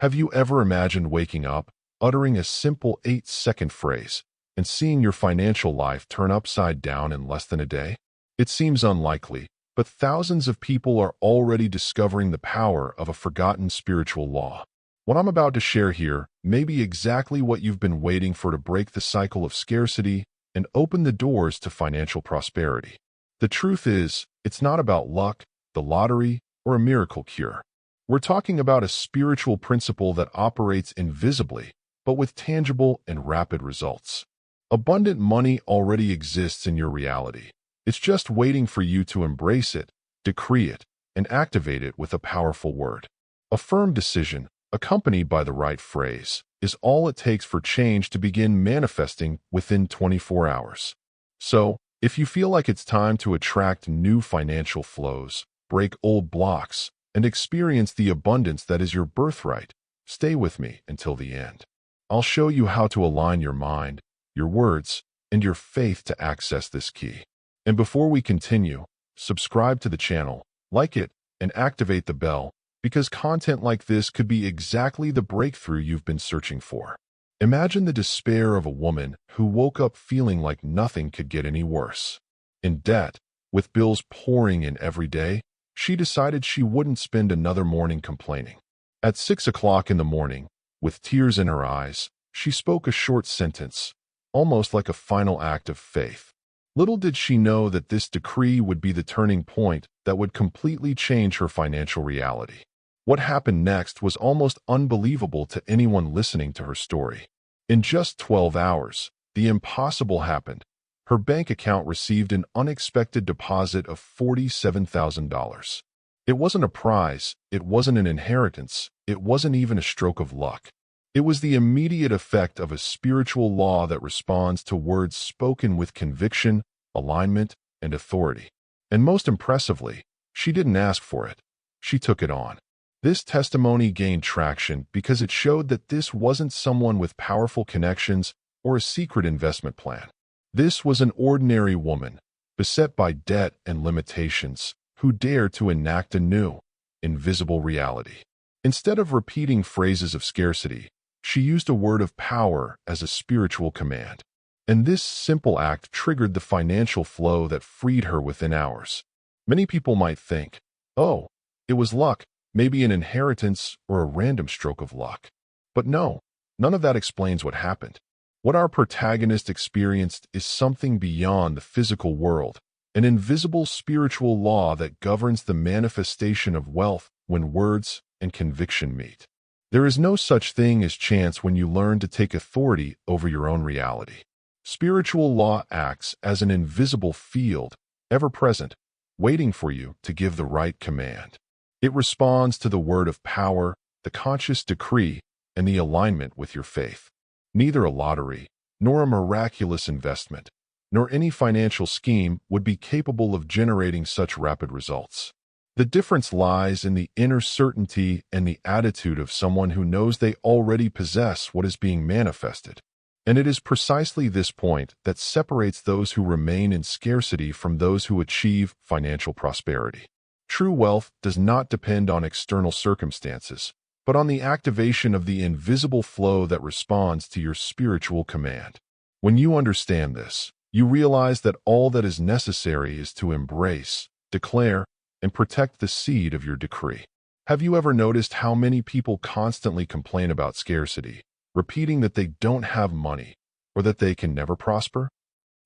Have you ever imagined waking up, uttering a simple 8-second phrase, and seeing your financial life turn upside down in less than a day? It seems unlikely, but thousands of people are already discovering the power of a forgotten spiritual law. What I'm about to share here may be exactly what you've been waiting for to break the cycle of scarcity and open the doors to financial prosperity. The truth is, it's not about luck, the lottery, or a miracle cure. We're talking about a spiritual principle that operates invisibly, but with tangible and rapid results. Abundant money already exists in your reality. It's just waiting for you to embrace it, decree it, and activate it with a powerful word. A firm decision, accompanied by the right phrase, is all it takes for change to begin manifesting within 24 hours. So, if you feel like it's time to attract new financial flows, break old blocks, and experience the abundance that is your birthright, stay with me until the end. I'll show you how to align your mind, your words, and your faith to access this key. And before we continue, subscribe to the channel, like it, and activate the bell, because content like this could be exactly the breakthrough you've been searching for. Imagine the despair of a woman who woke up feeling like nothing could get any worse. In debt, with bills pouring in every day, she decided she wouldn't spend another morning complaining. At 6 o'clock in the morning, with tears in her eyes, she spoke a short sentence, almost like a final act of faith. Little did she know that this decree would be the turning point that would completely change her financial reality. What happened next was almost unbelievable to anyone listening to her story. In just 12 hours, the impossible happened. Her bank account received an unexpected deposit of $47,000. It wasn't a prize, it wasn't an inheritance, it wasn't even a stroke of luck. It was the immediate effect of a spiritual law that responds to words spoken with conviction, alignment, and authority. And most impressively, she didn't ask for it. She took it on. This testimony gained traction because it showed that this wasn't someone with powerful connections or a secret investment plan. This was an ordinary woman, beset by debt and limitations, who dared to enact a new, invisible reality. Instead of repeating phrases of scarcity, she used a word of power as a spiritual command. And this simple act triggered the financial flow that freed her within hours. Many people might think, oh, it was luck, maybe an inheritance or a random stroke of luck. But no, none of that explains what happened. What our protagonist experienced is something beyond the physical world, an invisible spiritual law that governs the manifestation of wealth when words and conviction meet. There is no such thing as chance when you learn to take authority over your own reality. Spiritual law acts as an invisible field, ever present, waiting for you to give the right command. It responds to the word of power, the conscious decree, and the alignment with your faith. Neither a lottery, nor a miraculous investment, nor any financial scheme would be capable of generating such rapid results. The difference lies in the inner certainty and the attitude of someone who knows they already possess what is being manifested. And it is precisely this point that separates those who remain in scarcity from those who achieve financial prosperity. True wealth does not depend on external circumstances, but on the activation of the invisible flow that responds to your spiritual command. When you understand this, you realize that all that is necessary is to embrace, declare, and protect the seed of your decree. Have you ever noticed how many people constantly complain about scarcity, repeating that they don't have money or that they can never prosper?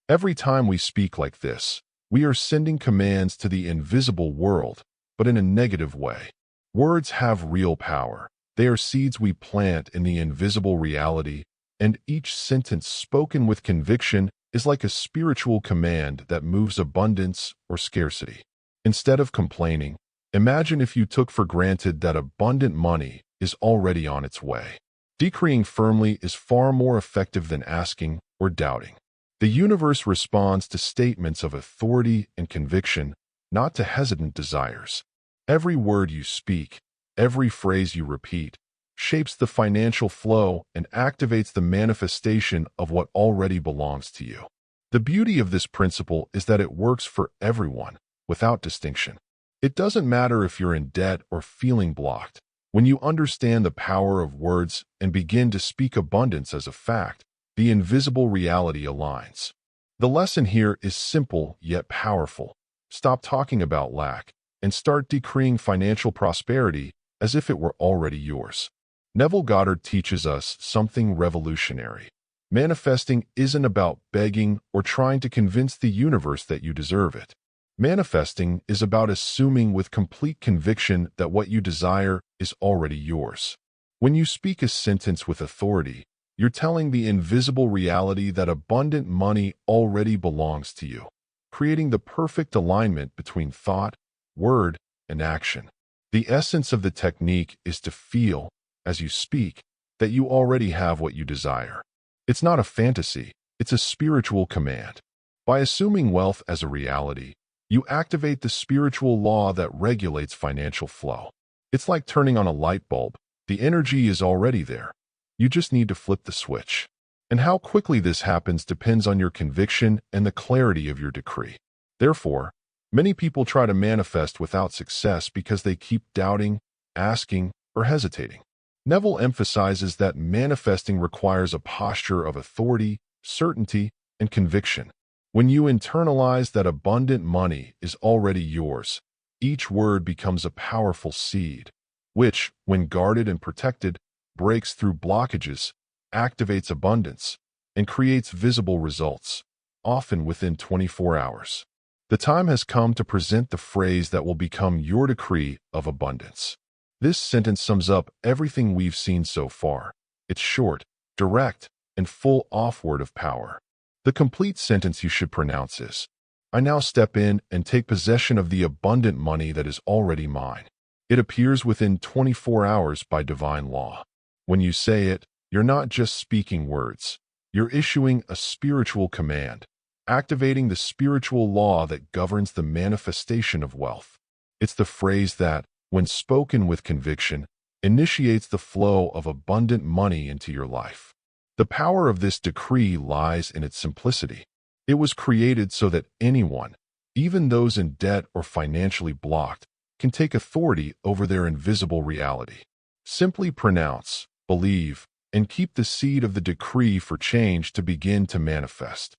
Every time we speak like this, we are sending commands to the invisible world, but in a negative way. Words have real power. They are seeds we plant in the invisible reality, and each sentence spoken with conviction is like a spiritual command that moves abundance or scarcity. Instead of complaining, imagine if you took for granted that abundant money is already on its way. Decreeing firmly is far more effective than asking or doubting. The universe responds to statements of authority and conviction, not to hesitant desires. Every word you speak, every phrase you repeat, shapes the financial flow and activates the manifestation of what already belongs to you. The beauty of this principle is that it works for everyone, without distinction. It doesn't matter if you're in debt or feeling blocked. When you understand the power of words and begin to speak abundance as a fact, the invisible reality aligns. The lesson here is simple yet powerful. Stop talking about lack and start decreeing financial prosperity as if it were already yours. Neville Goddard teaches us something revolutionary. Manifesting isn't about begging or trying to convince the universe that you deserve it. Manifesting is about assuming with complete conviction that what you desire is already yours. When you speak a sentence with authority, you're telling the invisible reality that abundant money already belongs to you, creating the perfect alignment between thought, word, and action. The essence of the technique is to feel, as you speak, that you already have what you desire. It's not a fantasy, it's a spiritual command. By assuming wealth as a reality, you activate the spiritual law that regulates financial flow. It's like turning on a light bulb. The energy is already there. You just need to flip the switch. And how quickly this happens depends on your conviction and the clarity of your decree. Therefore, many people try to manifest without success because they keep doubting, asking, or hesitating. Neville emphasizes that manifesting requires a posture of authority, certainty, and conviction. When you internalize that abundant money is already yours, each word becomes a powerful seed, which, when guarded and protected, breaks through blockages, activates abundance, and creates visible results, often within 24 hours. The time has come to present the phrase that will become your decree of abundance. This sentence sums up everything we've seen so far. It's short, direct, and full offword of power. The complete sentence you should pronounce is, I now step in and take possession of the abundant money that is already mine. It appears within 24 hours by divine law. When you say it, you're not just speaking words. You're issuing a spiritual command, activating the spiritual law that governs the manifestation of wealth. It's the phrase that, when spoken with conviction, initiates the flow of abundant money into your life. The power of this decree lies in its simplicity. It was created so that anyone, even those in debt or financially blocked, can take authority over their invisible reality. Simply pronounce, believe, and keep the seed of the decree for change to begin to manifest.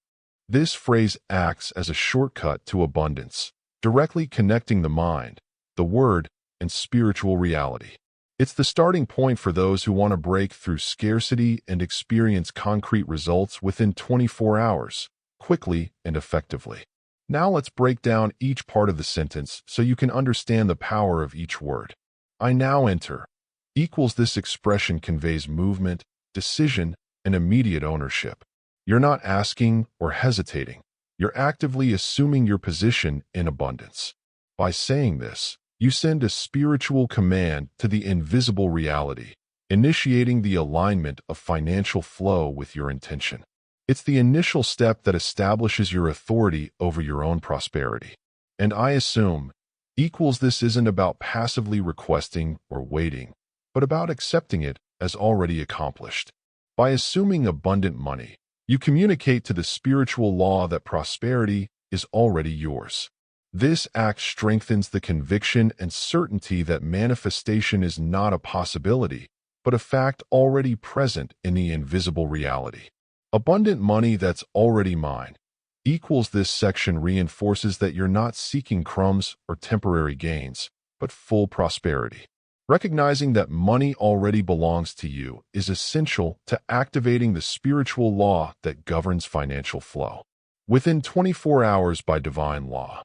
This phrase acts as a shortcut to abundance, directly connecting the mind, the word, and spiritual reality. It's the starting point for those who want to break through scarcity and experience concrete results within 24 hours, quickly and effectively. Now let's break down each part of the sentence so you can understand the power of each word. I now enter. This expression conveys movement, decision, and immediate ownership. You're not asking or hesitating. You're actively assuming your position in abundance. By saying this, you send a spiritual command to the invisible reality, initiating the alignment of financial flow with your intention. It's the initial step that establishes your authority over your own prosperity. And I assume, this isn't about passively requesting or waiting, but about accepting it as already accomplished. By assuming abundant money, you communicate to the spiritual law that prosperity is already yours. This act strengthens the conviction and certainty that manifestation is not a possibility, but a fact already present in the invisible reality. Abundant money that's already mine. This section reinforces that you're not seeking crumbs or temporary gains, but full prosperity. Recognizing that money already belongs to you is essential to activating the spiritual law that governs financial flow. Within 24 hours by divine law.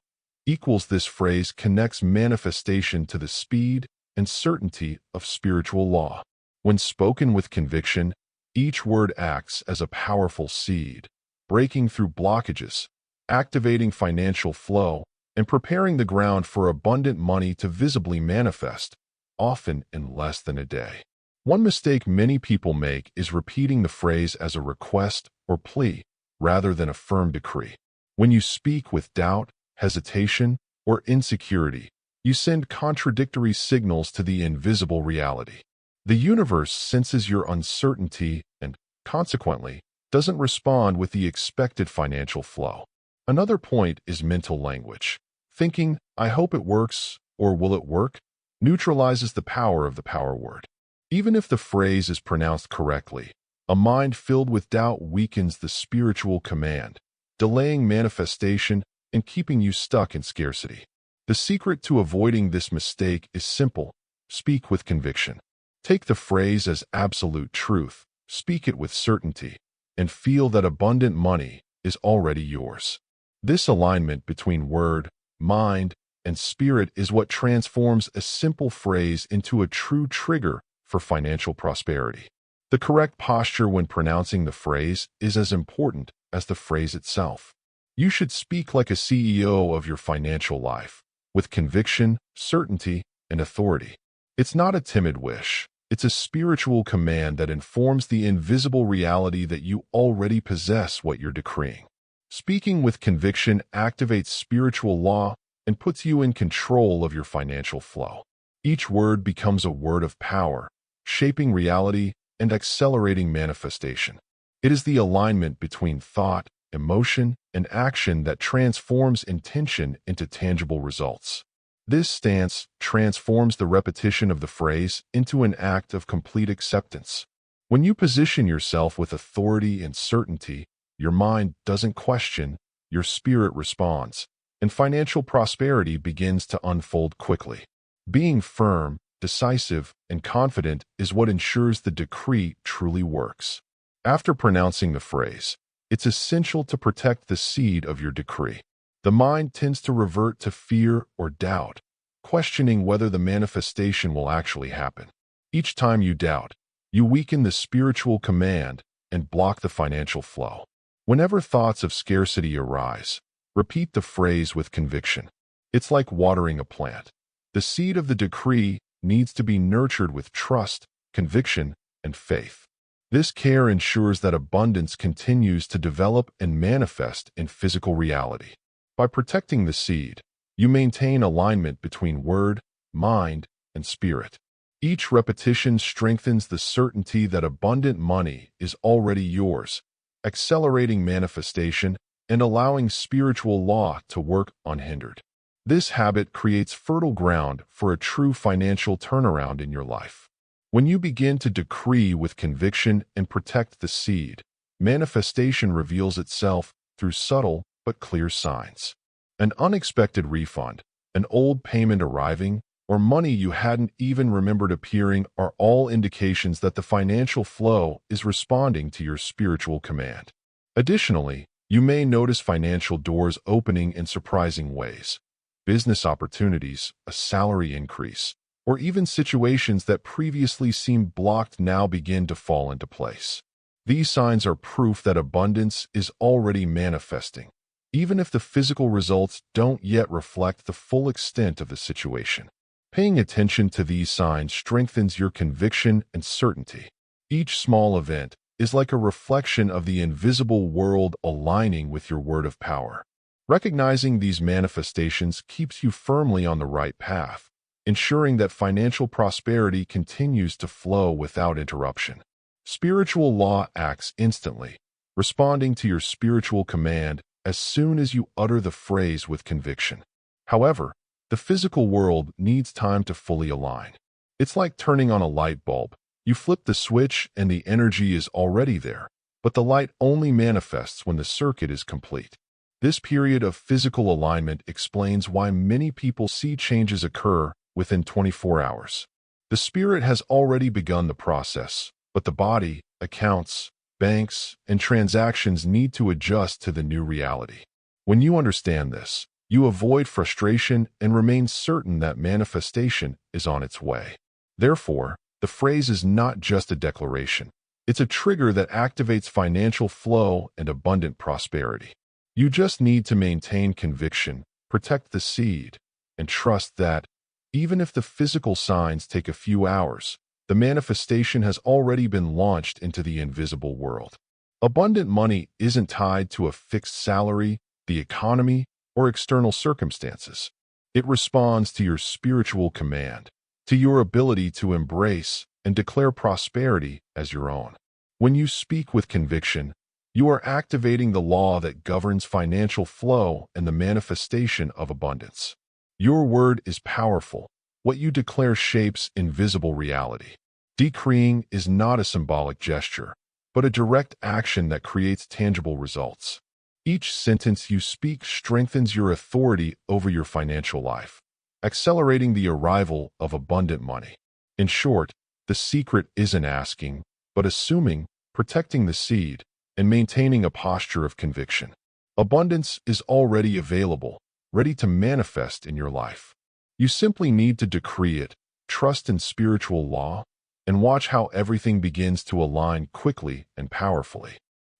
This phrase connects manifestation to the speed and certainty of spiritual law. When spoken with conviction, each word acts as a powerful seed, breaking through blockages, activating financial flow, and preparing the ground for abundant money to visibly manifest, often in less than a day. One mistake many people make is repeating the phrase as a request or plea rather than a firm decree. When you speak with doubt, hesitation, or insecurity, you send contradictory signals to the invisible reality. The universe senses your uncertainty and, consequently, doesn't respond with the expected financial flow. Another point is mental language. Thinking, I hope it works, or will it work, neutralizes the power of the power word. Even if the phrase is pronounced correctly, a mind filled with doubt weakens the spiritual command, delaying manifestation and keeping you stuck in scarcity. The secret to avoiding this mistake is simple: speak with conviction. Take the phrase as absolute truth, speak it with certainty, and feel that abundant money is already yours. This alignment between word, mind, and spirit is what transforms a simple phrase into a true trigger for financial prosperity. The correct posture when pronouncing the phrase is as important as the phrase itself. You should speak like a CEO of your financial life, with conviction, certainty, and authority. It's not a timid wish. It's a spiritual command that informs the invisible reality that you already possess what you're decreeing. Speaking with conviction activates spiritual law and puts you in control of your financial flow. Each word becomes a word of power, shaping reality and accelerating manifestation. It is the alignment between thought, emotion, and action that transforms intention into tangible results. This stance transforms the repetition of the phrase into an act of complete acceptance. When you position yourself with authority and certainty, your mind doesn't question, your spirit responds, and financial prosperity begins to unfold quickly. Being firm, decisive, and confident is what ensures the decree truly works. After pronouncing the phrase, it's essential to protect the seed of your decree. The mind tends to revert to fear or doubt, questioning whether the manifestation will actually happen. Each time you doubt, you weaken the spiritual command and block the financial flow. Whenever thoughts of scarcity arise, repeat the phrase with conviction. It's like watering a plant. The seed of the decree needs to be nurtured with trust, conviction, and faith. This care ensures that abundance continues to develop and manifest in physical reality. By protecting the seed, you maintain alignment between word, mind, and spirit. Each repetition strengthens the certainty that abundant money is already yours, accelerating manifestation and allowing spiritual law to work unhindered. This habit creates fertile ground for a true financial turnaround in your life. When you begin to decree with conviction and protect the seed, manifestation reveals itself through subtle but clear signs. An unexpected refund, an old payment arriving, or money you hadn't even remembered appearing are all indications that the financial flow is responding to your spiritual command. Additionally, you may notice financial doors opening in surprising ways. Business opportunities, a salary increase, or even situations that previously seemed blocked now begin to fall into place. These signs are proof that abundance is already manifesting, even if the physical results don't yet reflect the full extent of the situation. Paying attention to these signs strengthens your conviction and certainty. Each small event is like a reflection of the invisible world aligning with your word of power. Recognizing these manifestations keeps you firmly on the right path, ensuring that financial prosperity continues to flow without interruption. Spiritual law acts instantly, responding to your spiritual command as soon as you utter the phrase with conviction. However, the physical world needs time to fully align. It's like turning on a light bulb. You flip the switch and the energy is already there, but the light only manifests when the circuit is complete. This period of physical alignment explains why many people see changes occur within 24 hours. The spirit has already begun the process, but the body, accounts, banks, and transactions need to adjust to the new reality. When you understand this, you avoid frustration and remain certain that manifestation is on its way. Therefore, the phrase is not just a declaration. It's a trigger that activates financial flow and abundant prosperity. You just need to maintain conviction, protect the seed, and trust that, even if the physical signs take a few hours, the manifestation has already been launched into the invisible world. Abundant money isn't tied to a fixed salary, the economy, or external circumstances. It responds to your spiritual command, to your ability to embrace and declare prosperity as your own. When you speak with conviction, you are activating the law that governs financial flow and the manifestation of abundance. Your word is powerful, What you declare shapes invisible reality. Decreeing is not a symbolic gesture, but a direct action that creates tangible results. Each sentence you speak strengthens your authority over your financial life, accelerating the arrival of abundant money. In short, the secret isn't asking, but assuming, protecting the seed, and maintaining a posture of conviction. Abundance is already available, ready to manifest in your life. You simply need to decree it, trust in spiritual law, and watch how everything begins to align quickly and powerfully.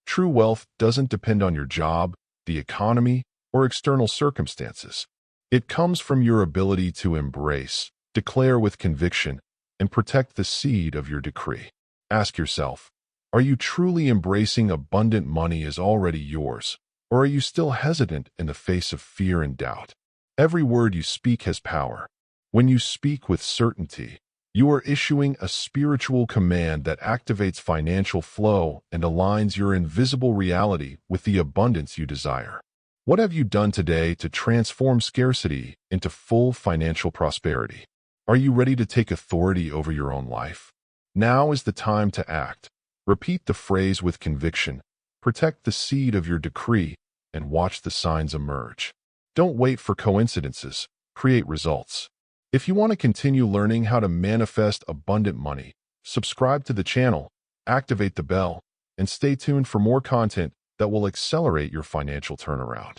True wealth doesn't depend on your job, the economy, or external circumstances. It comes from your ability to embrace, declare with conviction, and protect the seed of your decree. Ask yourself, are you truly embracing abundant money as already yours, or are you still hesitant in the face of fear and doubt? Every word you speak has power. When you speak with certainty, you are issuing a spiritual command that activates financial flow and aligns your invisible reality with the abundance you desire. What have you done today to transform scarcity into full financial prosperity? Are you ready to take authority over your own life? Now is the time to act. Repeat the phrase with conviction, protect the seed of your decree, and watch the signs emerge. Don't wait for coincidences. Create results. If you want to continue learning how to manifest abundant money, subscribe to the channel, activate the bell, and stay tuned for more content that will accelerate your financial turnaround.